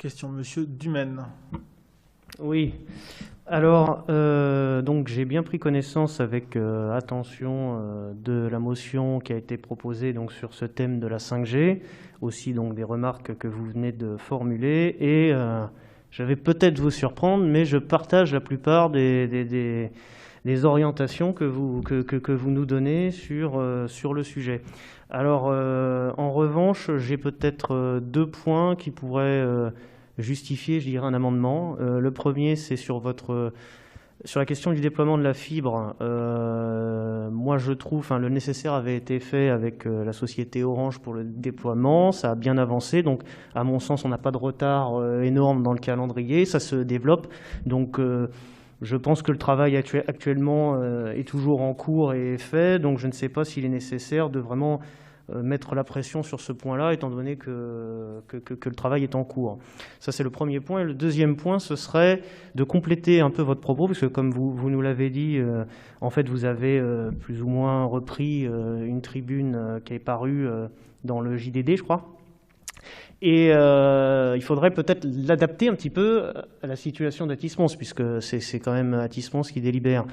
Question de Monsieur Dumaine. Oui. Alors, donc j'ai bien pris connaissance avec attention de la motion qui a été proposée donc, sur ce thème de la 5G, aussi donc, des remarques que vous venez de formuler. Et je vais peut-être vous surprendre, mais je partage la plupart des orientations que vous nous donnez sur le sujet. Alors, en revanche, j'ai peut-être deux points qui pourraient justifier, je dirais, un amendement. Le premier, c'est sur la question du déploiement de la fibre. Moi, je trouve, le nécessaire avait été fait avec la société Orange pour le déploiement. Ça a bien avancé. Donc, à mon sens, on n'a pas de retard énorme dans le calendrier. Ça se développe. Donc, je pense que le travail actuellement est toujours en cours et est fait. Donc, je ne sais pas s'il est nécessaire de vraiment mettre la pression sur ce point-là, étant donné que le travail est en cours. Ça, c'est le premier point. Et le deuxième point, ce serait de compléter un peu votre propos, parce que comme vous nous l'avez dit, en fait, vous avez plus ou moins repris une tribune qui est parue dans le JDD, je crois. Et il faudrait peut-être l'adapter un petit peu à la situation d'Atis-Mons, puisque c'est quand même Atis-Mons qui délibère.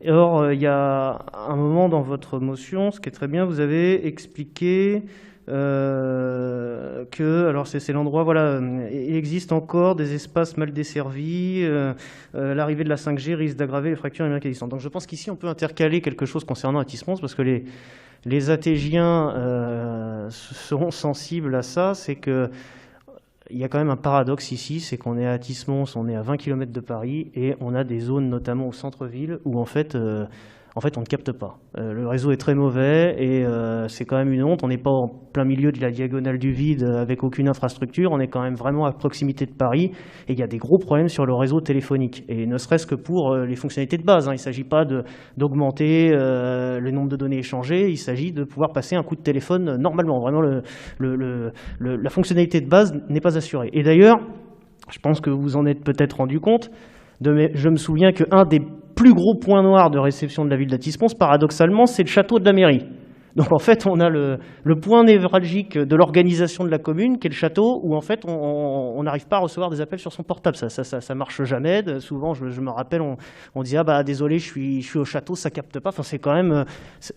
Or, il y a un moment dans votre motion, ce qui est très bien, vous avez expliqué que, alors c'est l'endroit, voilà, il existe encore des espaces mal desservis, l'arrivée de la 5G risque d'aggraver les fractures numériques existantes. Donc je pense qu'ici, on peut intercaler quelque chose concernant Atis-Mons, parce que les Atégiens seront sensibles à ça. C'est qu'il y a quand même un paradoxe ici, c'est qu'on est à Atis-Mons, on est à 20 km de Paris, et on a des zones, notamment au centre-ville, où en fait, on ne capte pas. Le réseau est très mauvais, et c'est quand même une honte. On n'est pas en plein milieu de la diagonale du vide avec aucune infrastructure, on est quand même vraiment à proximité de Paris, et il y a des gros problèmes sur le réseau téléphonique, et ne serait-ce que pour les fonctionnalités de base. Il ne s'agit pas d'augmenter le nombre de données échangées, il s'agit de pouvoir passer un coup de téléphone normalement. Vraiment, la fonctionnalité de base n'est pas assurée. Et d'ailleurs, je pense que vous vous en êtes peut-être rendu compte, je me souviens qu'un des plus gros points noirs de réception de la ville d'Atis-Mons, paradoxalement, c'est le château de la mairie. Donc en fait, on a le point névralgique de l'organisation de la commune, qui est le château, où en fait, on n'arrive pas à recevoir des appels sur son portable. Ça marche jamais. Souvent, je me rappelle, on dit « Ah bah désolé, je suis au château, ça capte pas ». Enfin, c'est quand même,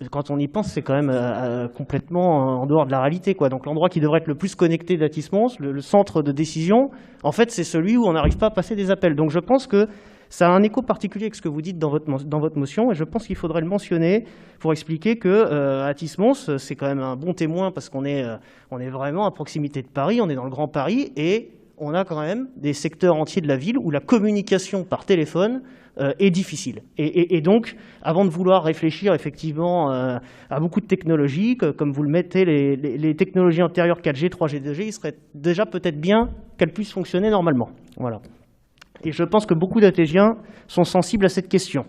quand on y pense, c'est quand même complètement en dehors de la réalité, quoi. Donc l'endroit qui devrait être le plus connecté d'Atis-Mons, le centre de décision, en fait, c'est celui où on n'arrive pas à passer des appels. Donc je pense que ça a un écho particulier avec ce que vous dites dans votre motion, et je pense qu'il faudrait le mentionner pour expliquer que Atis-Mons, c'est quand même un bon témoin, parce qu'on est vraiment à proximité de Paris, on est dans le Grand Paris, et on a quand même des secteurs entiers de la ville où la communication par téléphone est difficile. Et donc, avant de vouloir réfléchir effectivement à beaucoup de technologies, comme vous le mettez, les technologies antérieures 4G, 3G, 2G, il serait déjà peut-être bien qu'elles puissent fonctionner normalement. Voilà. Et je pense que beaucoup d'Atégiens sont sensibles à cette question.